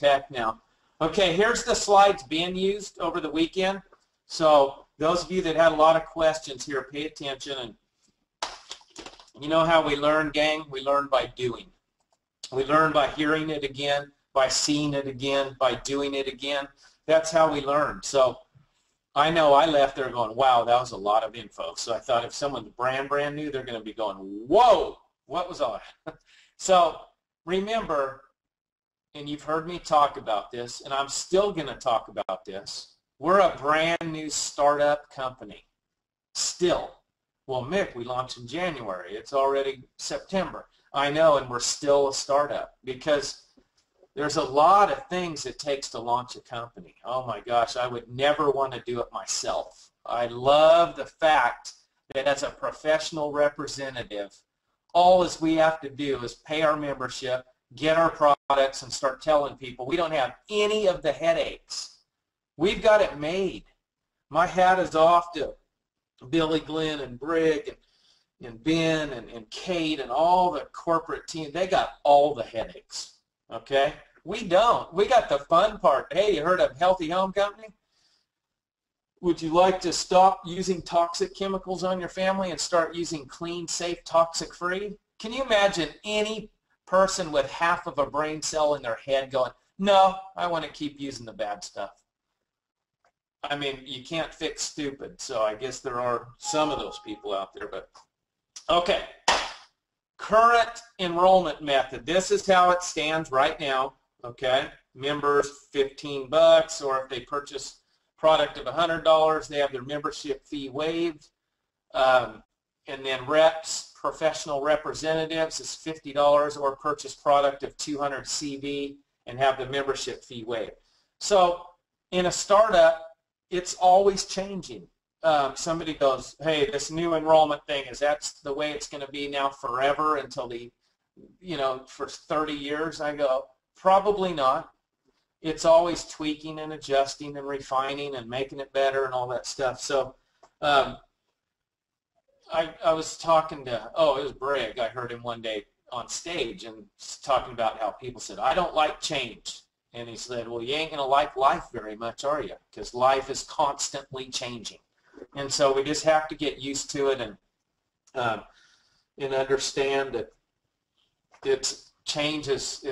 heck now. Okay, here's the slides being used over the weekend. So those of you that had a lot of questions here, pay attention. And you know how we learn, gang? We learn by doing. We learn by hearing it again, by seeing it again, by doing it again. That's how we learn. So I know I left there going, wow, that was a lot of info. So I thought if someone's brand new, they're going to be going, whoa, what was all that? So remember, and you've heard me talk about this, and I'm still going to talk about this, we're a brand new startup company. Still. Well, Mick, we launched in January. It's already September. I know, and we're still a startup because there's a lot of things it takes to launch a company. Oh my gosh, I would never want to do it myself. I love the fact that as a professional representative, all we have to do is pay our membership, get our products, and start telling people we don't have any of the headaches. We've got it made. My hat is off to Billy Glenn and Brig and Ben and Kate and all the corporate team. They got all the headaches. Okay? We don't. We got the fun part. Hey, you heard of Healthy Home Company? Would you like to stop using toxic chemicals on your family and start using clean, safe, toxic-free? Can you imagine any person with half of a brain cell in their head going, no, I want to keep using the bad stuff? I mean, you can't fix stupid, so I guess there are some of those people out there. But okay, current enrollment method. This is how it stands right now. Okay, members $15, or if they purchase product of $100, they have their membership fee waived. And then reps, professional representatives is $50, or purchase product of 200 CV and have the membership fee waived. So in a startup, it's always changing. Somebody goes, hey, this new enrollment thing, that's the way it's going to be now forever until for 30 years? I go, probably not. It's always tweaking and adjusting and refining and making it better and all that stuff. So I was talking to, it was Brig. I heard him one day on stage and talking about how people said, I don't like change. And he said, well, you ain't going to like life very much, are you? Because life is constantly changing. And so we just have to get used to it and understand that change is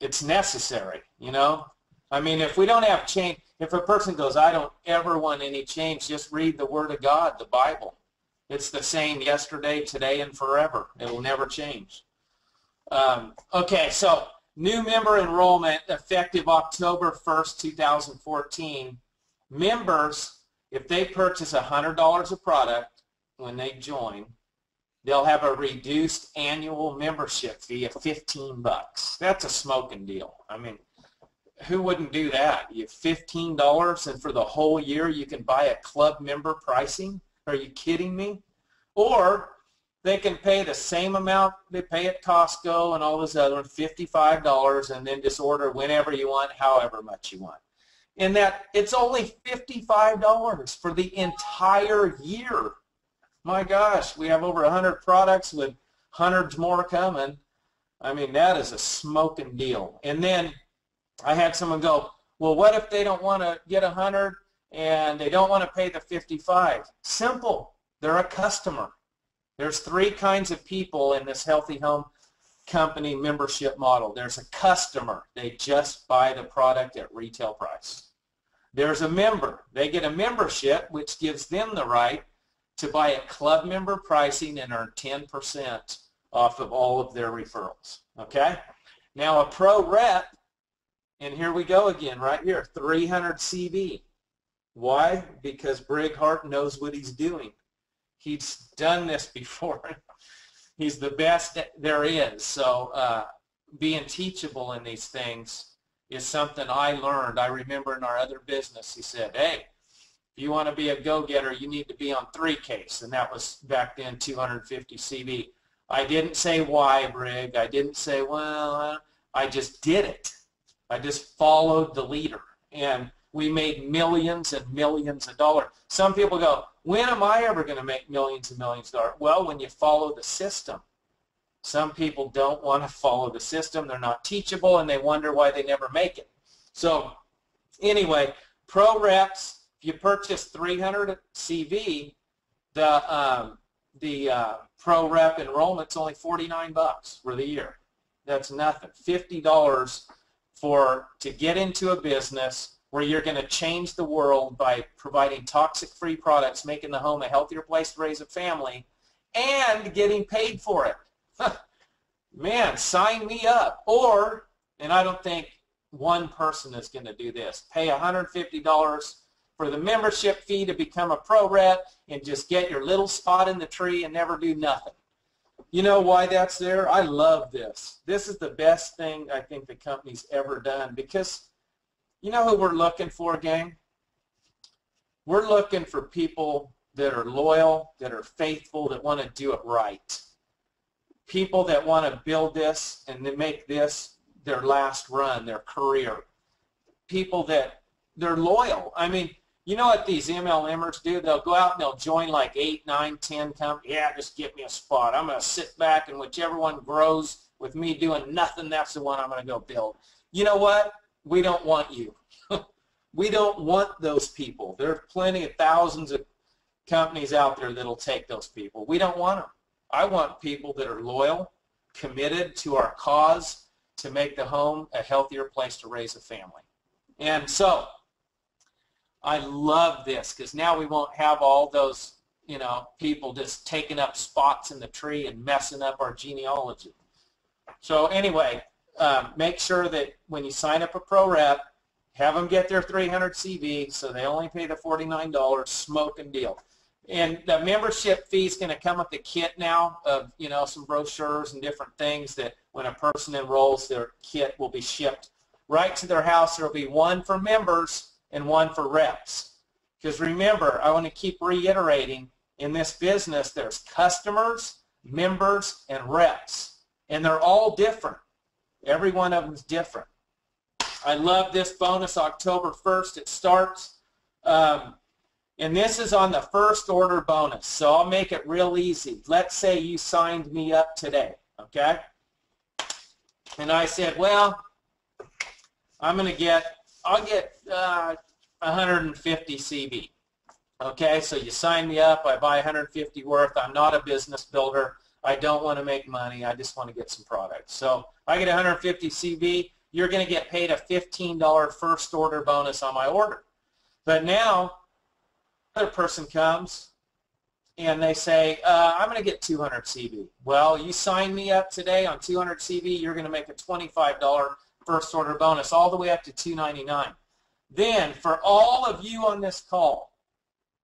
it's necessary, you know? I mean, if we don't have change, if a person goes, I don't ever want any change, just read the Word of God, the Bible. It's the same yesterday, today, and forever. It will never change. Okay, so new member enrollment effective October 1st, 2014. Members, if they purchase $100 of product when they join, they'll have a reduced annual membership fee of $15. That's a smoking deal. I mean, who wouldn't do that? You have $15 and for the whole year you can buy a club member pricing? Are you kidding me? Or they can pay the same amount they pay at Costco and all this other one, $55, and then just order whenever you want, however much you want. And that it's only $55 for the entire year. My gosh, we have over 100 products with hundreds more coming. I mean, that is a smoking deal. And then I had someone go, well, what if they don't want to get 100 and they don't want to pay the 55? Simple. They're a customer. There's three kinds of people in this Healthy Home Company membership model. There's a customer. They just buy the product at retail price. There's a member. They get a membership, which gives them the right to buy at club member pricing and earn 10% off of all of their referrals. Okay? Now a pro rep, and here we go again right here, 300 CV. Why? Because Brig Hart knows what he's doing. He's done this before. He's the best there is. So being teachable in these things is something I learned. I remember in our other business, he said, hey, if you want to be a go-getter, you need to be on 3Ks. And that was back then 250 CV. I didn't say why, Brig. I didn't say, well, I just did it. I just followed the leader. And we made millions and millions of dollars. Some people go, when am I ever going to make millions and millions of dollars? Well, when you follow the system. Some people don't want to follow the system. They're not teachable, and they wonder why they never make it. So anyway, Pro Reps, if you purchase 300 CV, the Pro Rep enrollment's only $49 for the year. That's nothing. $50 to get into a business where you're going to change the world by providing toxic-free products, making the home a healthier place to raise a family, and getting paid for it. Man, sign me up. Or, and I don't think one person is going to do this, pay $150 for the membership fee to become a Pro Rep and just get your little spot in the tree and never do nothing. You know why that's there? I love this. This is the best thing I think the company's ever done, because you know who we're looking for, gang? We're looking for people that are loyal, that are faithful, that want to do it right. People that want to build this and then make this their last run, their career. People that they're loyal. I mean, you know what these MLMers do? They'll go out and they'll join like 8, 9, 10 companies. Yeah, just get me a spot. I'm going to sit back, and whichever one grows with me doing nothing, that's the one I'm going to go build. You know what? We don't want you. We don't want those people. There are plenty of thousands of companies out there that'll take those people. We don't want them. I want people that are loyal, committed to our cause to make the home a healthier place to raise a family. And so I love this, because now we won't have all those, you know, people just taking up spots in the tree and messing up our genealogy. So anyway, make sure that when you sign up a Pro Rep, have them get their 300 CV, so they only pay the $49, smoking deal. And the membership fee is going to come with the kit now of, you know, some brochures and different things that when a person enrolls, their kit will be shipped right to their house. There will be one for members and one for reps. Because remember, I want to keep reiterating, in this business there's customers, members, and reps. And they're all different. Every one of them is different. I love this bonus. October 1st it starts. And this is on the first order bonus. So I'll make it real easy. Let's say you signed me up today, okay? And I said, well, I'll get 150 CV. Okay, so you sign me up, I buy 150 worth. I'm not a business builder. I don't want to make money. I just want to get some products. So I get 150 CV. You're going to get paid a $15 first order bonus on my order. But now another person comes and they say, I'm going to get 200 CV. Well, you signed me up today on 200 CV. You're going to make a $25 first order bonus all the way up to $299. Then for all of you on this call,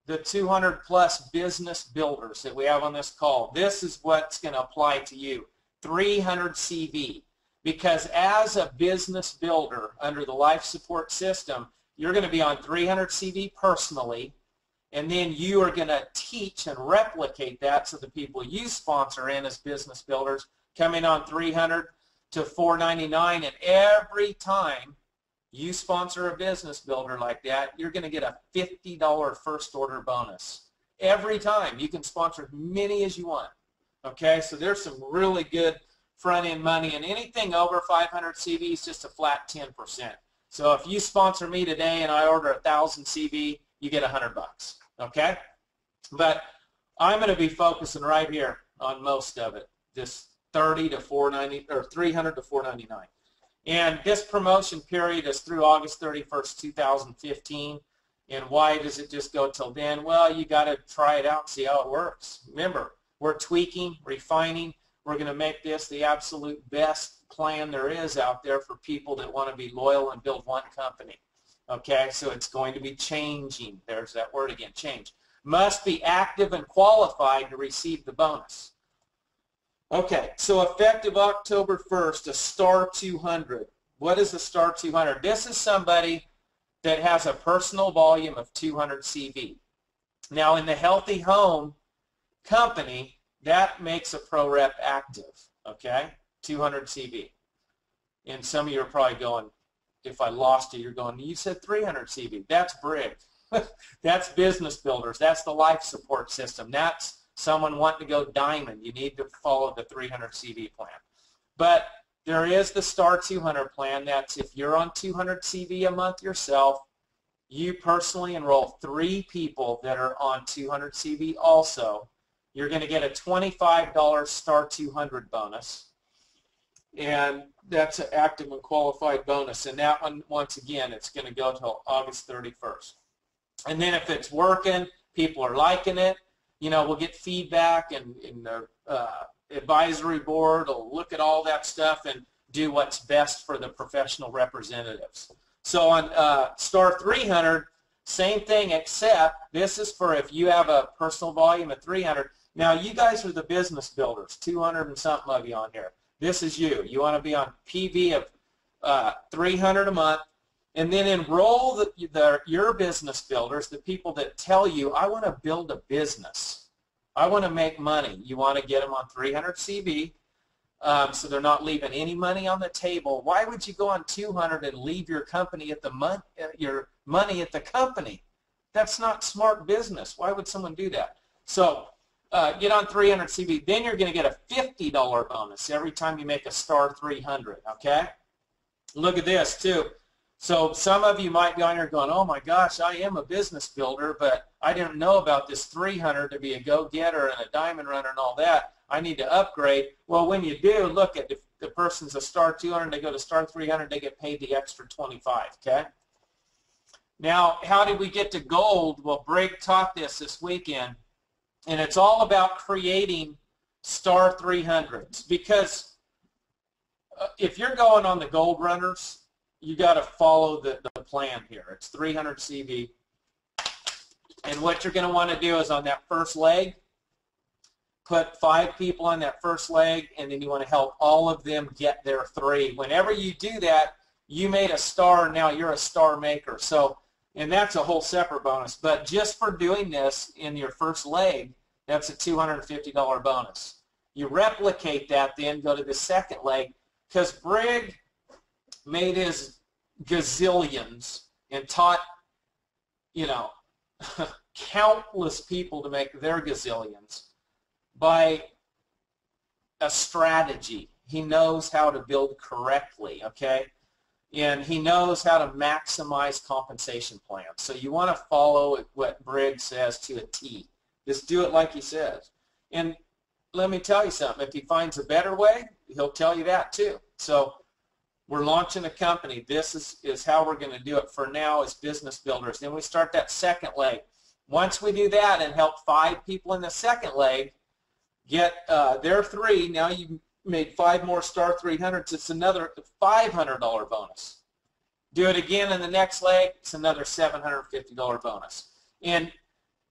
the 200 plus business builders that we have on this call, this is what's going to apply to you. 300 CV. Because as a business builder under the life support system, you're going to be on 300 CV personally, and then you are going to teach and replicate that so the people you sponsor in as business builders come in on 300 to 499, and every time you sponsor a business builder like that, you're going to get a $50 first order bonus. Every time. You can sponsor as many as you want. Okay, so there's some really good front-end money, and anything over 500 CV is just a flat 10%. So if you sponsor me today and I order 1,000 CV, you get $100. Okay, but I'm going to be focusing right here on most of it. This 30 to 490 or 300 to 499, and this promotion period is through August 31st, 2015. And why does it just go till then? Well, you got to try it out and see how it works. Remember, we're tweaking, refining. We're going to make this the absolute best plan there is out there for people that want to be loyal and build one company. Okay, so it's going to be changing. There's that word again, change. Must be active and qualified to receive the bonus. Okay, so effective October 1st, a Star 200. What is a Star 200? This is somebody that has a personal volume of 200 CV. Now, in the Healthy Home company, that makes a Pro Rep active, okay? 200 CV. And some of you are probably going, if I lost you, you're going, you said 300 CV. That's Brig. That's business builders. That's the life support system. That's someone wanting to go diamond. You need to follow the 300 CV plan. But there is the Star 200 plan. That's if you're on 200 CV a month yourself, you personally enroll 3 people that are on 200 CV also. You're going to get a $25 Star 200 bonus. And that's an active and qualified bonus. And that one, once again, it's going to go until August 31st. And then if it's working, people are liking it, we'll get feedback, and the advisory board will look at all that stuff and do what's best for the professional representatives. So on Star 300, same thing, except this is for if you have a personal volume of 300. Now, you guys are the business builders, 200 and something of you on here. This is you. You want to be on PV of 300 a month, and then enroll your business builders, the people that tell you, I want to build a business. I want to make money. You want to get them on 300 CV, so they're not leaving any money on the table. Why would you go on 200 and leave your company at your money at the company? That's not smart business. Why would someone do that? So get on 300 CV. Then you're going to get a $50 bonus every time you make a Star 300, okay? Look at this, too. So some of you might be on here going, oh, my gosh, I am a business builder, but I didn't know about this 300 to be a go-getter and a diamond runner and all that. I need to upgrade. Well, when you do, look at if the person's a Star 200, they go to Star 300, they get paid the extra 25, okay? Now, how did we get to gold? Well, Brig taught this weekend. And it's all about creating Star 300s, because if you're going on the gold runners, you got to follow the plan here. It's 300 CV. And what you're going to want to do is on that first leg, put 5 people on that first leg, and then you want to help all of them get their 3. Whenever you do that, you made a star, and now you're a star maker. So, and that's a whole separate bonus. But just for doing this in your first leg, that's a $250 bonus. You replicate that, then go to the second leg, because Brig made his gazillions and taught, countless people to make their gazillions by a strategy. He knows how to build correctly, okay? And he knows how to maximize compensation plans. So you want to follow what Brig says to a T. Just do it like he says. And let me tell you something. If he finds a better way, he'll tell you that too. So we're launching a company. This is how we're going to do it for now as business builders. Then we start that second leg. Once we do that and help 5 people in the second leg get their 3, now you made 5 more Star 300s. It's another $500 bonus. Do it again in the next leg. It's another $750 bonus. And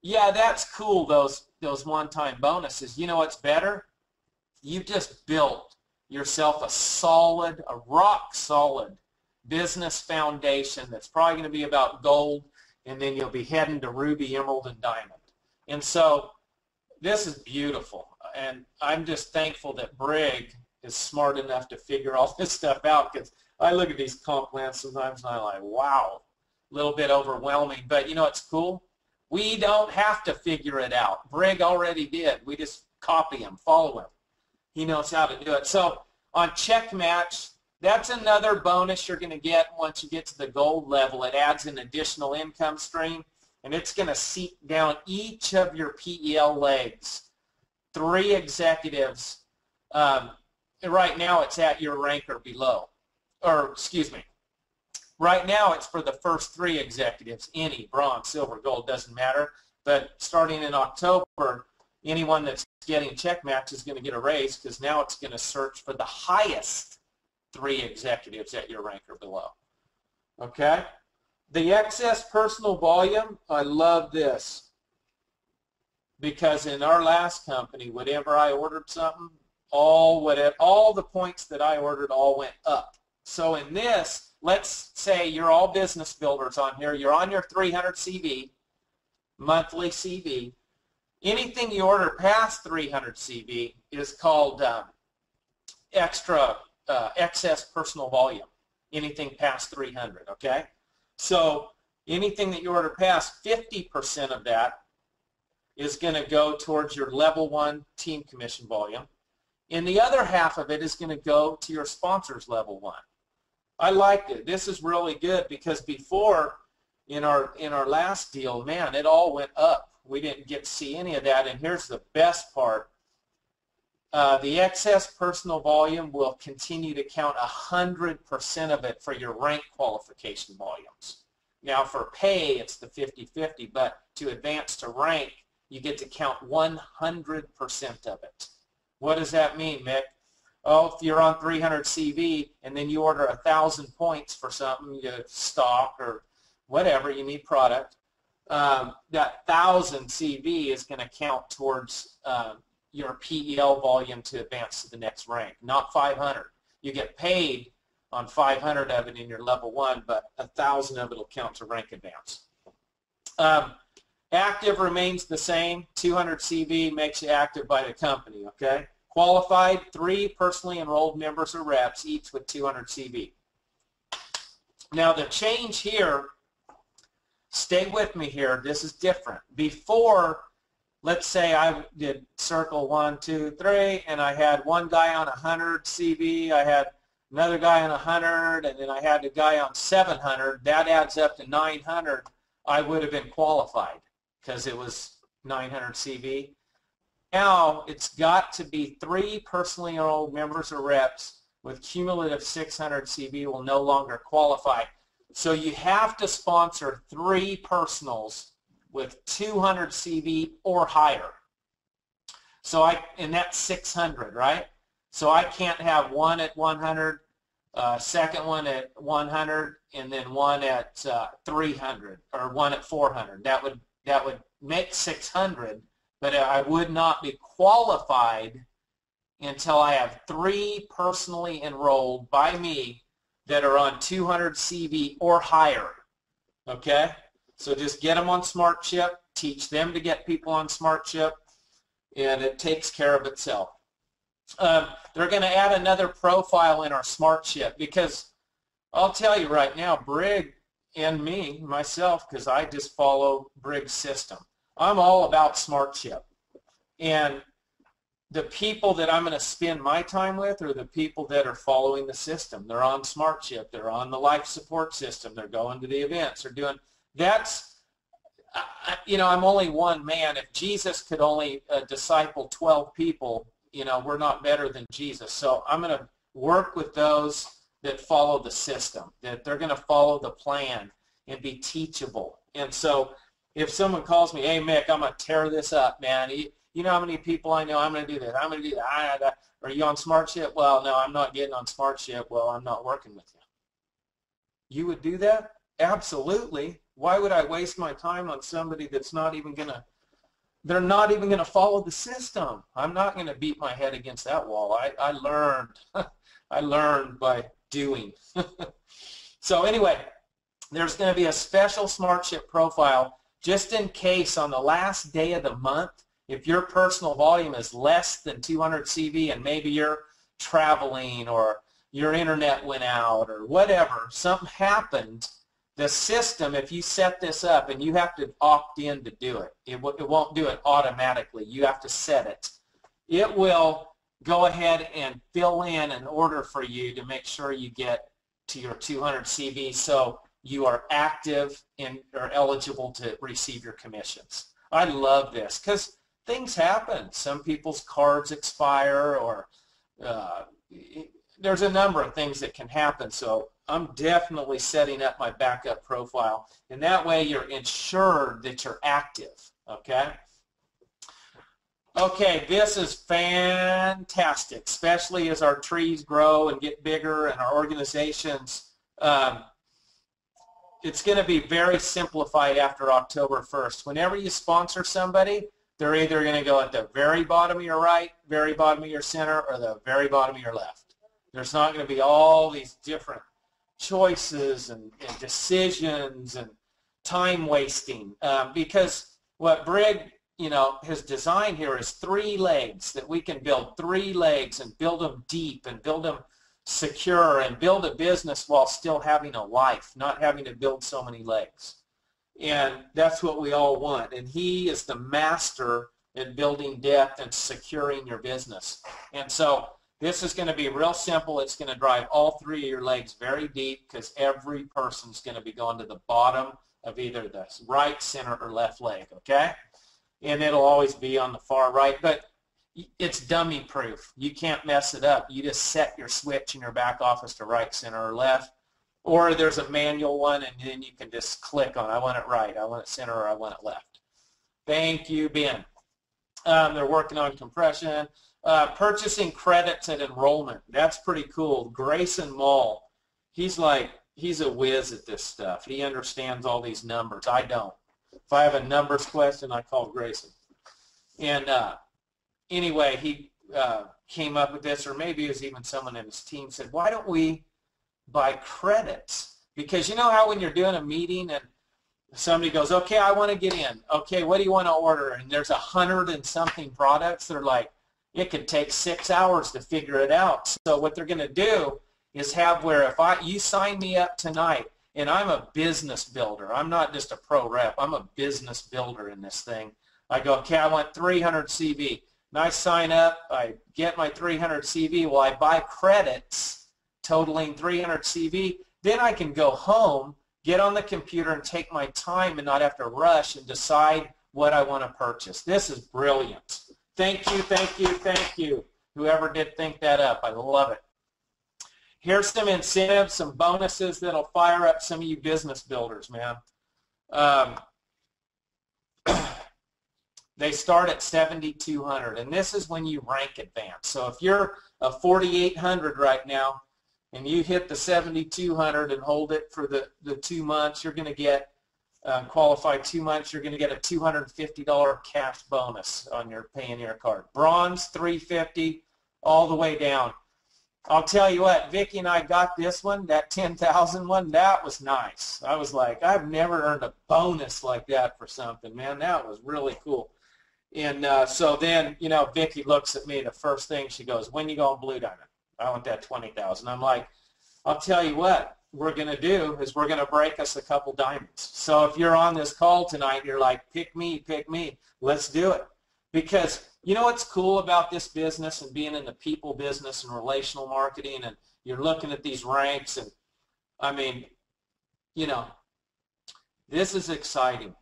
yeah, that's cool, those one-time bonuses. You know what's better? You just built yourself a rock-solid business foundation that's probably going to be about gold, and then you'll be heading to ruby, emerald, and diamond. And so this is beautiful, and I'm just thankful that Brig is smart enough to figure all this stuff out, because I look at these comp plans sometimes and I'm like, wow, a little bit overwhelming. But you know what's cool? We don't have to figure it out. Brig already did. We just copy him, follow him. He knows how to do it. So on Check Match, that's another bonus you're going to get once you get to the gold level. It adds an additional income stream, and it's going to seek down each of your PEL legs. 3 executives. Right now it's at your rank or below. Or, excuse me. Right now it's for the first 3 executives, any, bronze, silver, gold, doesn't matter. But starting in October, anyone that's getting Check Match is going to get a raise, because now it's going to search for the highest 3 executives at your rank or below. Okay? The excess personal volume, I love this, because in our last company, whenever I ordered something, all the points that I ordered all went up. So in this, let's say you're all business builders on here. You're on your 300 CV, monthly CV. Anything you order past 300 CV is called excess personal volume. Anything past 300, okay? So anything that you order past, 50% of that is going to go towards your level 1 team commission volume. and the other half of it is going to go to your sponsors level 1. I liked it. This is really good because before, in our last deal, man, it all went up. We didn't get to see any of that, and here's the best part. The excess personal volume will continue to count 100% of it for your rank qualification volumes. Now for pay, it's the 50-50, but to advance to rank, you get to count 100% of it. What does that mean, Mick? Oh, if you're on 300 CV and then you order 1,000 points for something, you stock or whatever, you need product, that 1,000 CV is going to count towards your PEL volume to advance to the next rank, not 500. You get paid on 500 of it in your level 1, but 1,000 of it will count to rank advance. Active remains the same. 200 CV makes you active by the company, okay? Qualified, 3 personally enrolled members or reps, each with 200 CV. Now the change here, stay with me here, this is different. Before, let's say I did circle 1, 2, 3, and I had one guy on 100 CV, I had another guy on 100, and then I had a guy on 700. That adds up to 900. I would have been qualified because it was 900 CV. Now it's got to be 3 personally enrolled members or reps with cumulative 600 CV will no longer qualify. So you have to sponsor 3 personals with 200 CV or higher. So and that's 600, right? So I can't have one at 100, second one at 100, and then one at 300 or one at 400. That would make 600, but I would not be qualified until I have 3 personally enrolled by me that are on 200 CV or higher. Okay? So just get them on SmartShip, teach them to get people on SmartShip, and it takes care of itself. They're going to add another profile in our SmartShip because I'll tell you right now, Brig and me, myself, because I just follow Brig's system. I'm all about SmartShip. And the people that I'm going to spend my time with are the people that are following the system. They're on SmartShip. They're on the life support system. They're going to the events. They're doing, that's, you know, I'm only one man. If Jesus could only disciple 12 people, you know, we're not better than Jesus. So I'm going to work with those that follow the system, that they're going to follow the plan and be teachable. And so if someone calls me, hey, Mick, I'm going to tear this up, man. You know how many people I know, I'm going to do that. I'm going to do that. Are you on SmartShip? Well, no, I'm not getting on SmartShip. Well, I'm not working with you. You would do that? Absolutely. Why would I waste my time on somebody that's not even going to, they're not even going to follow the system? I'm not going to beat my head against that wall. I learned. I learned by doing. So anyway, there's going to be a special SmartShip profile just in case on the last day of the month, if your personal volume is less than 200 CV and maybe you're traveling or your internet went out or whatever, something happened, the system, if you set this up, and you have to opt in to do it, it won't do it automatically. You have to set it. It will go ahead and fill in an order for you to make sure you get to your 200 CV so you are active and are eligible to receive your commissions. I love this because things happen. Some people's cards expire or there's a number of things that can happen. So I'm definitely setting up my backup profile, and that way you're ensured that you're active, okay? Okay, this is fantastic, especially as our trees grow and get bigger and our organizations. It's going to be very simplified after October 1st. Whenever you sponsor somebody, they're either going to go at the very bottom of your right, very bottom of your center, or the very bottom of your left. There's not going to be all these different choices and decisions and time wasting because what Brig, you know, his design here is 3 legs, that we can build 3 legs and build them deep and build them secure and build a business while still having a life, not having to build so many legs. And that's what we all want. And he is the master at building depth and securing your business. And so this is going to be real simple. It's going to drive all three of your legs very deep because every person's going to be going to the bottom of either the right, center, or left leg, okay? And it'll always be on the far right, but it's dummy proof. You can't mess it up. You just set your switch in your back office to right, center, or left, or there's a manual one, and then you can just click on, I want it right, I want it center, or I want it left. Thank you, Ben. They're working on compression. Purchasing credits at enrollment. That's pretty cool. Grayson Mall, he's a whiz at this stuff. He understands all these numbers. I don't. If I have a numbers question, I call Grayson. And anyway, he came up with this, or maybe it was even someone in his team said, why don't we buy credits? Because you know how when you're doing a meeting and somebody goes, okay, I want to get in. Okay, what do you want to order? And there's 100 and something products that are like, it could take 6 hours to figure it out. So what they're going to do is have where if you sign me up tonight, and I'm a business builder. I'm not just a pro rep. I'm a business builder in this thing. I go, okay, I want 300 CV. And I sign up. I get my 300 CV. Well, I buy credits totaling 300 CV. Then I can go home, get on the computer, and take my time and not have to rush and decide what I want to purchase. This is brilliant. Thank you, thank you, thank you, whoever did think that up. I love it. Here's some incentives, some bonuses that'll fire up some of you business builders, man. They start at 7,200, and this is when you rank advance. So if you're a 4,800 right now, and you hit the 7,200 and hold it for the 2 months, you're going to get qualified 2 months. You're going to get a $250 cash bonus on your Payoneer card. Bronze, $350, all the way down. I'll tell you what, Vicki and I got this one, that 10,000 one. That was nice. I was like, I've never earned a bonus like that for something, man. That was really cool. And so then, you know, Vicki looks at me. The first thing she goes, when you going Blue Diamond? I want that 20,000. I'm like, I'll tell you what we're going to do is we're going to break us a couple diamonds. So if you're on this call tonight, you're like, pick me, let's do it. Because you know what's cool about this business and being in the people business and relational marketing, and you're looking at these ranks, and I mean, you know, this is exciting.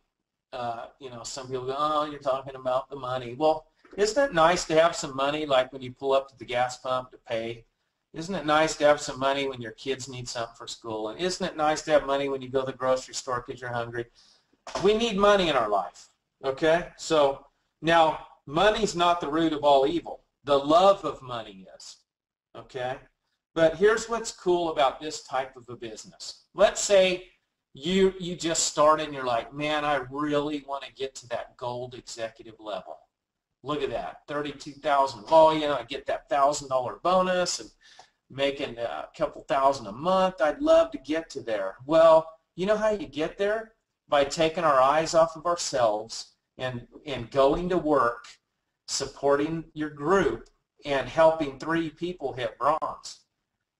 You know, some people go, oh, you're talking about the money. Well, isn't it nice to have some money, like when you pull up to the gas pump to pay? Isn't it nice to have some money when your kids need something for school? And isn't it nice to have money when you go to the grocery store because you're hungry? We need money in our life, okay? So now, money's not the root of all evil. The love of money is, okay? But here's what's cool about this type of a business. Let's say you just started and you're like, man, I really want to get to that gold executive level. Look at that, 32,000 volume. I get that $1,000 bonus and making a couple thousand a month. I'd love to get to there. Well, you know how you get there? By taking our eyes off of ourselves and going to work, supporting your group, and helping 3 people hit bronze.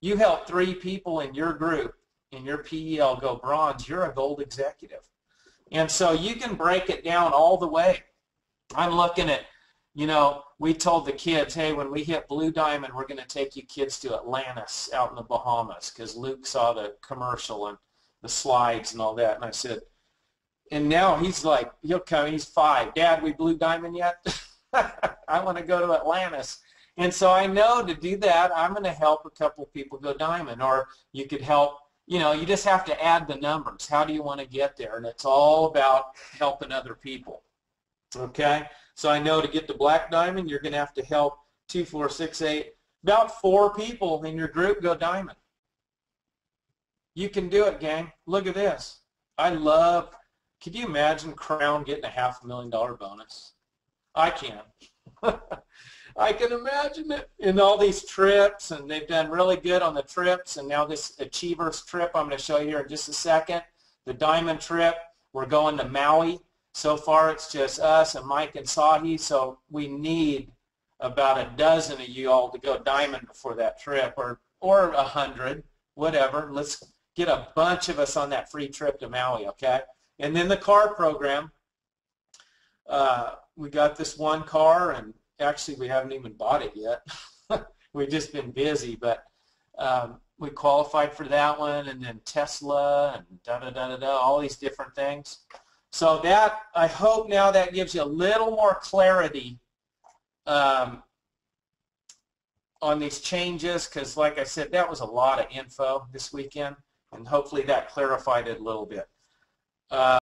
You help 3 people in your group, in your PEL, go bronze, you're a gold executive. And so you can break it down all the way. I'm looking at, you know, we told the kids, hey, when we hit Blue Diamond, we're going to take you kids to Atlantis out in the Bahamas, because Luke saw the commercial and the slides and all that. And I said, and now he's like, he'll come, he's 5. Dad, we Blue Diamond yet? I want to go to Atlantis. And so I know to do that, I'm going to help a couple of people go diamond. Or you could help, you know, you just have to add the numbers. How do you want to get there? And it's all about helping other people. Okay? So I know to get to black diamond, you're going to have to help 2, 4, 6, 8, about 4 people in your group go diamond. You can do it, gang. Look at this. I love, could you imagine Crown getting a $500,000 bonus? I can. I can imagine it. In all these trips, and they've done really good on the trips, and now this Achievers trip I'm going to show you here in just a second. The diamond trip, we're going to Maui. So far it's just us and Mike and Sahi, so we need about a dozen of you all to go diamond before that trip, or 100, whatever. Let's get a bunch of us on that free trip to Maui, okay? And then the car program, we got this one car, and actually we haven't even bought it yet. We've just been busy, but we qualified for that one, and then Tesla and da-da-da-da-da, all these different things. So that, I hope now that gives you a little more clarity on these changes, because like I said, that was a lot of info this weekend, and hopefully that clarified it a little bit.